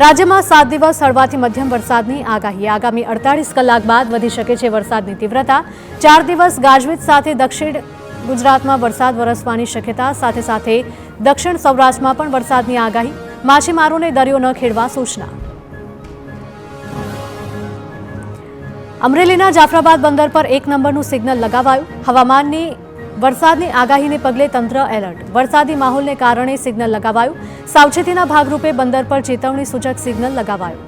રાજ્યમાં 7 દિવસ હળવાથી મધ્યમ વરસાદની આગાહી। આગામી 48 કલાક બાદ વધી શકે છે વરસાદની તીવ્રતા। 4 દિવસ ગાજવીજ સાથે દક્ષિણ ગુજરાતમાં વરસાદ વરસવાની શક્યતા। સાથે સાથે દક્ષિણ સૌરાષ્ટ્રમાં પણ વરસાદની આગાહી। માછીમારોને દરિયો ન ખેડવા સૂચના। અમરેલીના જાફરાબાદ બંદર પર 1 નંબરનું સિગ્નલ લગાવાયું। હવામાનની વરસાદની આગાહીને પગલે તંત્ર એલર્ટ। વરસાદી માહોલને કારણે સિગ્નલ લગાવાયું। સાવચેતીના ભાગરૂપે બંદર પર ચેતવણી સૂચક સિગ્નલ લગાવાયું।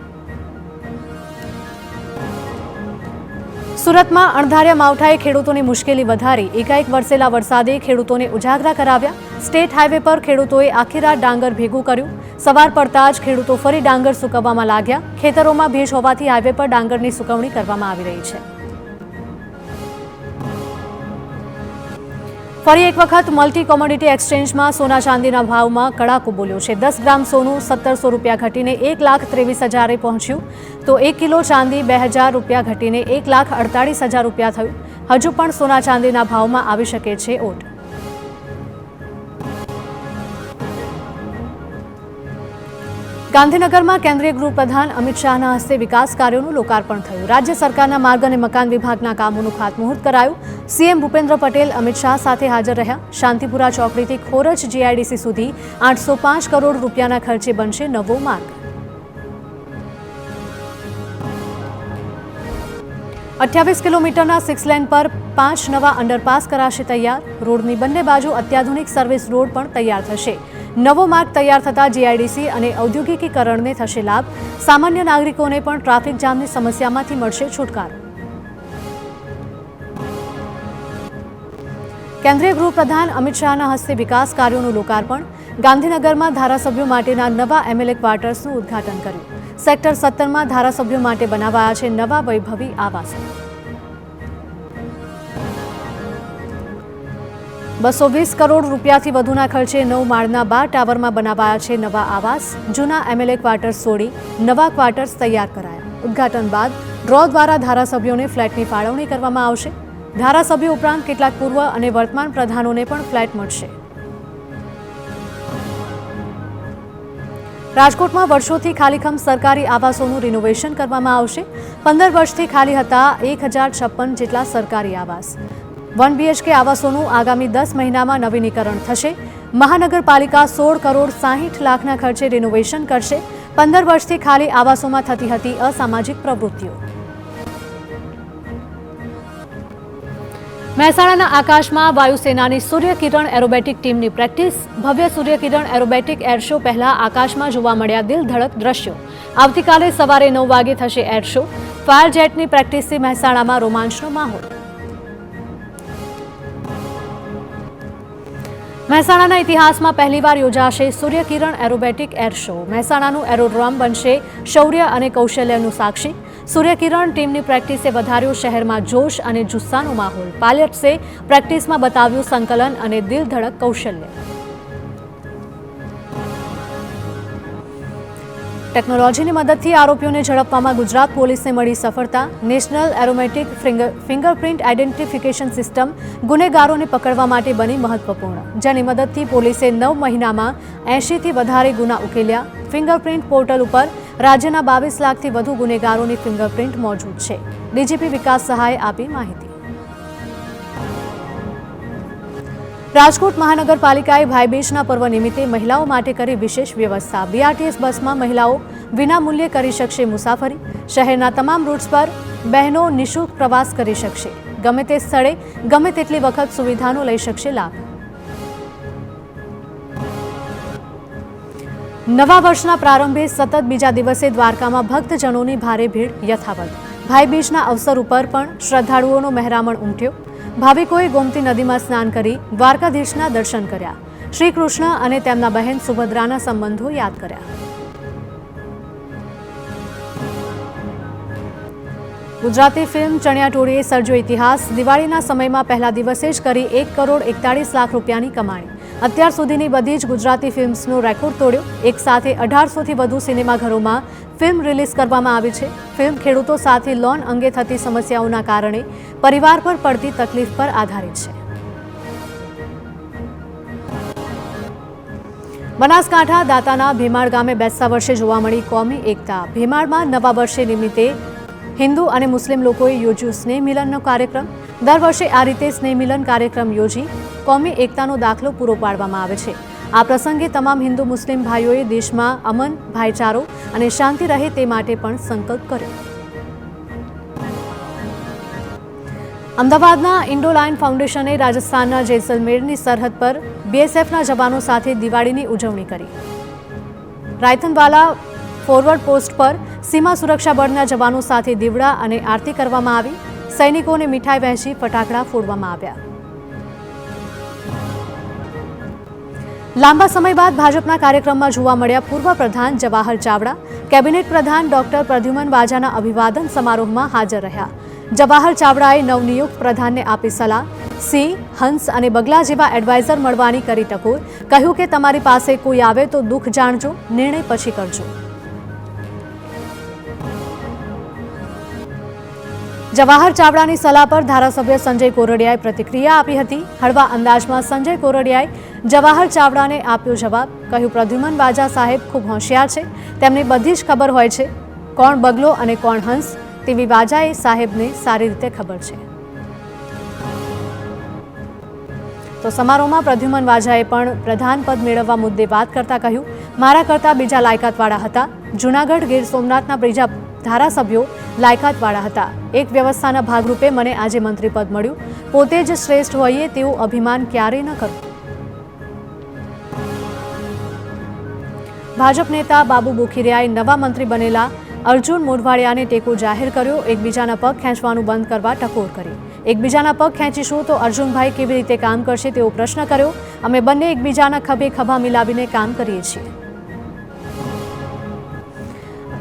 સુરતમાં અણધાર્યા માવઠાએ ખેડૂતોની મુશ્કેલી વધારી। એકાએક વરસેલા વરસાદે ખેડૂતોને ઉજાગરા કરાવ્યા। સ્ટેટ હાઈવે પર ખેડૂતોએ આખી રાત ડાંગર ભેગું કર્યું। સવાર પડતા જ ખેડૂતો ફરી ડાંગર સૂકવવામાં લાગ્યા। ખેતરોમાં ભેજ હોવાથી હાઈવે પર ડાંગરની સૂકવણી કરવામાં આવી રહી છે। ફરી એક વખત મલ્ટી કોમોડિટી એક્સચેન્જમાં સોના ચાંદીના ભાવમાં કડાકો બોલ્યો છે। 10 ગ્રામ સોનું 1700 રૂપિયા ઘટીને 1,23,000 પહોંચ્યું, તો 1 કિલો ચાંદી 2,000 રૂપિયા ઘટીને 1,48,000 રૂપિયા થયું। હજુ પણ સોના ચાંદીના ભાવમાં આવી શકે છે ઓટ। ગાંધીનગરમાં કેન્દ્રીય ગૃહપ્રધાન અમિત શાહના હસ્તે વિકાસ કાર્યોનું લોકાર્પણ થયું। રાજ્ય સરકારના માર્ગ અને મકાન વિભાગના કામોનું ખાતમુહૂર્ત કરાયું। સીએમ ભૂપેન્દ્ર પટેલ અમિત શાહ સાથે હાજર રહ્યા। શાંતિપુરા ચોકડીથી ખોરજ જીઆઈડીસી સુધી 805 કરોડ રૂપિયાના ખર્ચે બનશે નવો માર્ગ। 28 કિલોમીટરના 6 લેન પર 5 નવા અંડરપાસ કરાશે તૈયાર। રોડની બંને બાજુ અત્યાધુનિક સર્વિસ રોડ પણ તૈયાર થશે। નવો માર્ગ તૈયાર થતા જીઆઈડીસી અને ઔદ્યોગિકીકરણને થશે લાભ। સામાન્ય નાગરિકોને પણ ટ્રાફિક જામની સમસ્યામાંથી મળશે છુટકારો। કેન્દ્રીય ગૃહપ્રધાન અમિત શાહના હસ્તે વિકાસ કાર્યોનું લોકાર્પણ। ગાંધીનગરમાં ધારાસભ્યો માટેના નવા એમએલએ ક્વાર્ટર્સનું ઉદ્ઘાટન કર્યું। સેક્ટર 17માં ધારાસભ્યો માટે બનાવાયા છે નવા વૈભવી આવાસો। 220 કરોડ રૂપિયાથી વધુના ખર્ચે 9 માળના 12 ટાવરમાં બનાવાયા છે નવા આવાસ। જૂના એમએલએ ક્વાર્ટર્સ છોડી નવા ક્વાર્ટર્સ તૈયાર કરાયા। ઉદ્ઘાટન બાદ ડ્રો દ્વારા ધારાસભ્યોને ફ્લેટની ફાળવણી કરવામાં આવશે। ધારાસભ્યો ઉપરાંત કેટલાક પૂર્વ અને વર્તમાન પ્રધાનોને પણ ફ્લેટ મળશે। રાજકોટમાં વર્ષોથી ખાલીખમ સરકારી આવાસોનું રિનોવેશન કરવામાં આવશે। 15 વર્ષથી ખાલી હતા 1056 જેટલા સરકારી આવાસ। 1 બીએચકે આવાસોનું આગામી 10 મહિનામાં નવીનીકરણ થશે। મહાનગરપાલિકા 16 કરોડ 60 લાખના ખર્ચે રિનોવેશન કરશે। 15 વર્ષથી ખાલી આવાસોમાં થતી હતી અસામાજિક પ્રવૃત્તિઓ। મહેસાણાના આકાશમાં વાયુસેનાની સૂર્યકિરણ એરોબેટિક ટીમની પ્રેક્ટિસ। ભવ્ય સૂર્યકિરણ એરોબેટિક એર શો પહેલા આકાશમાં જોવા મળ્યા દિલધડક દ્રશ્યો। આવતીકાલે સવારે 9 વાગે થશે એર શો। ફાયર જેટની પ્રેક્ટિસથી મહેસાણામાં રોમાંચનો માહોલ। મહેસાણાના ઇતિહાસમાં પહેલીવાર યોજાશે સૂર્યકિરણ એરોબેટિક એર શો। મહેસાણાનું એરોડ્રોમ બનશે શૌર્ય અને કૌશલ્યનું સાક્ષી। સૂર્યકિરણ ટીમની પ્રેક્ટિસે વધાર્યો શહેરમાં જોશ અને જુસ્સાનો માહોલ। પાયલટ્સે પ્રેક્ટિસમાં બતાવ્યું સંકલન અને દિલધડક કૌશલ્ય। ટેકનોલોજીની મદદથી આરોપીઓને ઝડપવામાં ગુજરાત પોલીસને મળી સફળતા। National aromatic fingerprint identification system ગુનેગારોને પકડવા માટે બની મહત્વપૂર્ણ, જેની મદદથી પોલીસે 9 મહિનામાં 80થી વધારે ગુના ઉકેલ્યા। ફિંગરપ્રિન્ટ પોર્ટલ ઉપર રાજ્યના 22 લાખથી વધુ ગુનેગારોની ફિંગરપ્રિન્ટ મોજૂદ છે। ડીજીપી વિકાસ સહાયે આપી માહિતી। રાજકોટ મહાનગરપાલિકાએ ભાઈબીજના પર્વ નિમિત્તે મહિલાઓ માટે કરી વિશેષ વ્યવસ્થા। બીઆરટીએસ બસમાં મહિલાઓ વિનામૂલ્યે કરી શકશે મુસાફરી। શહેરના તમામ રૂટ્સ પર બહેનો નિઃશુલ્ક પ્રવાસ કરી શકશે। ગમે તે સ્થળે ગમે તેટલી વખત સુવિધાનો લઈ શકશે લાભ। નવા વર્ષના પ્રારંભે સતત બીજા દિવસે દ્વારકામાં ભક્તજનોની ભારે ભીડ યથાવત। ભાઈબીજના અવસર ઉપર પણ શ્રદ્ધાળુઓનો મહેરામણ ઉમટ્યો। ભાવિકોએ ગોમતી નદીમાં સ્નાન કરી દ્વારકાધીશના દર્શન કર્યા। શ્રી કૃષ્ણ અને તેમના બહેન સુભદ્રાના સંબંધો યાદ કર્યા। ગુજરાતી ફિલ્મ ચણિયાટોળીએ સર્જ્યો ઇતિહાસ। દિવાળીના સમયમાં પહેલા દિવસે જ કરી 1 કરોડ 41 લાખ રૂપિયાની કમાણી। અત્યાર સુધીની બધી જ ગુજરાતી ફિલ્મ્સનો રેકોર્ડ તોડ્યો। એક સાથે 1800થી વધુ સિનેમાઘરોમાં ફિલ્મ રિલીઝ કરવામાં આવી છે। ફિલ્મ ખેડૂતો સાથે લોન અંગે થતી સમસ્યાઓના કારણે પરિવાર પર પડતી તકલીફ પર આધારિત છે। બનાસકાંઠા દાતાના ભેમાળ ગામે બેસતા વર્ષે જોવા મળી કોમી એકતા। ભેમાળમાં નવા વર્ષે નિમિત્તે હિન્દુ અને મુસ્લિમ લોકોએ યોજ્યું સ્નેહ મિલનનો કાર્યક્રમ। દર વર્ષે આ રીતે સ્નેહ મિલન કાર્યક્રમ યોજી કોમી એકતાનો દાખલો પૂરો પાડવામાં આવે છે। આ પ્રસંગે તમામ હિન્દુ મુસ્લિમ ભાઈઓએ દેશમાં અમન, ભાઈચારો અને શાંતિ રહે તે માટે પણ સંકલ્પ કર્યો। અમદાવાદના ઇન્ડોલાઇન ફાઉન્ડેશને રાજસ્થાનના જેસલમેરની સરહદ પર બીએસએફના જવાનો સાથે દિવાળીની ઉજવણી કરી। રાયથનવાલા ફોરવર્ડ પોસ્ટ પર સીમા સુરક્ષા બળના જવાનો સાથે દીવડા અને આરતી કરવામાં આવી। સૈનિકોને મીઠાઈ વહેંચી ફટાકડા ફોડવામાં આવ્યા। લાંબા સમય બાદ ભાજપના કાર્યક્રમમાં જોવા મળ્યા પૂર્વ પ્રધાન જવાહર ચાવડા। કેબિનેટ પ્રધાન ડોક્ટર પ્રદ્યુમન વાજાના અભિવાદન સમારોહમાં હાજર રહ્યા। જવાહર ચાવડાએ નવનિયુક્ત પ્રધાનને આપી સલાહ। સિંહ, હંસ અને બગલા જેવા એડવાઇઝર મળવાની કરી ટકોર। કહ્યું કે તમારી પાસે કોઈ આવે તો દુઃખ જાણજો, નિર્ણય પછી કરજો। જવાહર ચાવડાની સલાહ પર ધારાસભ્ય સંજય કોરડિયાએ પ્રતિક્રિયા આપી હતી। હળવા અંદાજમાં સંજય કોરડિયાએ જવાહર ચાવડાને આપ્યો જવાબ। કહ્યું, પ્રદ્યુમન વાજા સાહેબ ખૂબ હોશિયાર છે, તેમને બધી જ ખબર હોય છે, કોણ બગલો અને કોણ હંસ તેવી વાજાએ સાહેબને સારી રીતે ખબર છે। તો સમારોહમાં પ્રદ્યુમન વાજાએ પણ પ્રધાન પદ મેળવવા મુદ્દે વાત કરતા કહ્યું, મારા કરતા બીજા લાયકાતવાળા હતા। જૂનાગઢ, ગીર સોમનાથના બીજા ધારાસભ્યો લાયકાતવાળા હતા। એક વ્યવસ્થાના ભાગરૂપે મને આજે મંત્રીપદ મળ્યું। પોતે જ શ્રેષ્ઠ હોઈએ તેવું અભિમાન ક્યારેય ન કરું। ભાજપ નેતા બાબુ બોખીરિયાએ નવા મંત્રી બનેલા અર્જુન મોઢવાડિયાને ટેકો જાહેર કર્યો। એકબીજાના પગ ખેંચવાનું બંધ કરવા ટકોર કરી। એકબીજાના પગ ખેંચીશું તો અર્જુનભાઈ કેવી રીતે કામ કરશે તેવો પ્રશ્ન કર્યો। અમે બંને એકબીજાના ખભે ખભા મિલાવીને કામ કરીએ છીએ।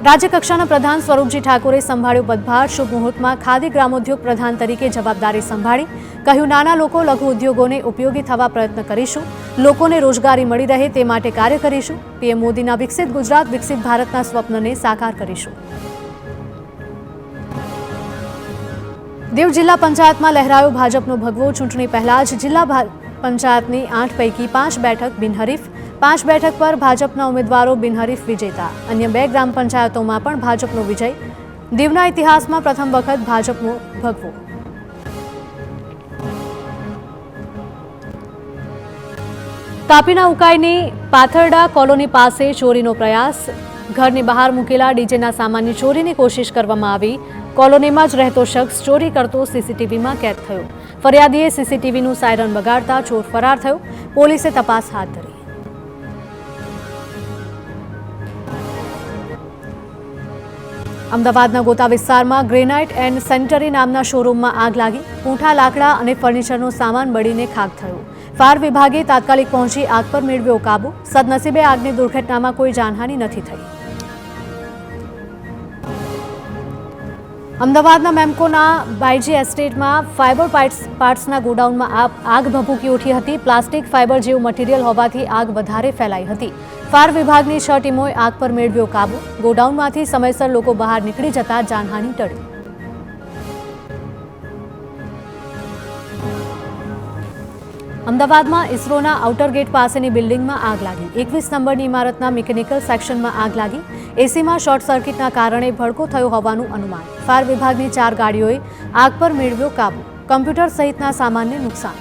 રાજ્યકક્ષાના પ્રધાન સ્વરૂપજી ઠાકોરે સંભાળ્યો પદભાર। શુભ મુહૂર્તમાં ખાદી ગ્રામોદ્યોગ પ્રધાન તરીકે જવાબદારી સંભાળી। કહ્યું, નાના લોકો, લઘુ ઉદ્યોગોને ઉપયોગી થવા પ્રયત્ન કરીશું। લોકોને રોજગારી મળી રહે તે માટે કાર્ય કરીશું। પીએમ મોદીના વિકસિત ગુજરાત, વિકસિત ભારતના સ્વપ્નને સાકાર કરીશું। દીવ જિલ્લા પંચાયતમાં લહેરાયો ભાજપનો ભગવો। ચૂંટણી પહેલા જ જિલ્લા પંચાયતની 8 પૈકી 5 બેઠક બિનહરીફ। 5 બેઠક પર ભાજપના ઉમેદવારો બિનહરીફ વિજેતા। અન્ય 2 ગ્રામ પંચાયતોમાં પણ ભાજપનો વિજય। દીવના ઇતિહાસમાં પ્રથમ વખત ભાજપનો ભગવો। તાપીના ઉકાઈની પાથરડા કોલોની પાસે ચોરીનો પ્રયાસ। ઘરની બહાર મૂકેલા ડીજેના સામાનની ચોરીની કોશિશ કરવામાં આવી। કોલોનીમાં જ રહેતો શખ્સ ચોરી કરતો સીસીટીવીમાં કેદ થયો। ફરિયાદીએ સીસીટીવીનું સાયરન વગાડતા ચોર ફરાર થયો। પોલીસે તપાસ હાથ ધરી। અમદાવાદના ગોતા વિસ્તારમાં ગ્રેનાઇટ એન્ડ સેનિટરી નામના શોરૂમમાં આગ લાગી। પૂંઠા લાકડા અને ફર્નિચરનો સામાન બળીને ખાખ થયો। ફાયર વિભાગે તાત્કાલિક પહોંચી આગ પર મેળવ્યો કાબુ। સદનસીબે આગની દુર્ઘટનામાં કોઈ જાનહાનિ નથી થઈ। અમદાવાદના મેમ્કોના બાયજી એસ્ટેટમાં ફાઇબર પાર્ટ્સના ગોડાઉનમાં આગ ભભૂકી ઉઠી હતી। પ્લાસ્ટિક ફાઇબર જેવું મટીરિયલ હોવાથી આગ વધારે ફેલાઈ હતી। ફાયર વિભાગની 6 ટીમોએ આગ પર મેળવ્યો કાબુ। ગોડાઉનમાંથી સમયસર લોકો બહાર નીકળી જતા જાનહાનિ ટળી। અમદાવાદમાં ઇસરોના આઉટર ગેટ પાસેની બિલ્ડિંગમાં આગ લાગી। 21 નંબરની ઇમારતના મિકેનિકલ સેક્શનમાં આગ લાગી। એસીમાં શોર્ટ સર્કિટના કારણે ભડકો થયો હોવાનું અનુમાન। ફાયર વિભાગની 4 ગાડીઓએ આગ પર મેળવ્યો કાબુ। કમ્પ્યુટર સહિતના સામાનને નુકસાન।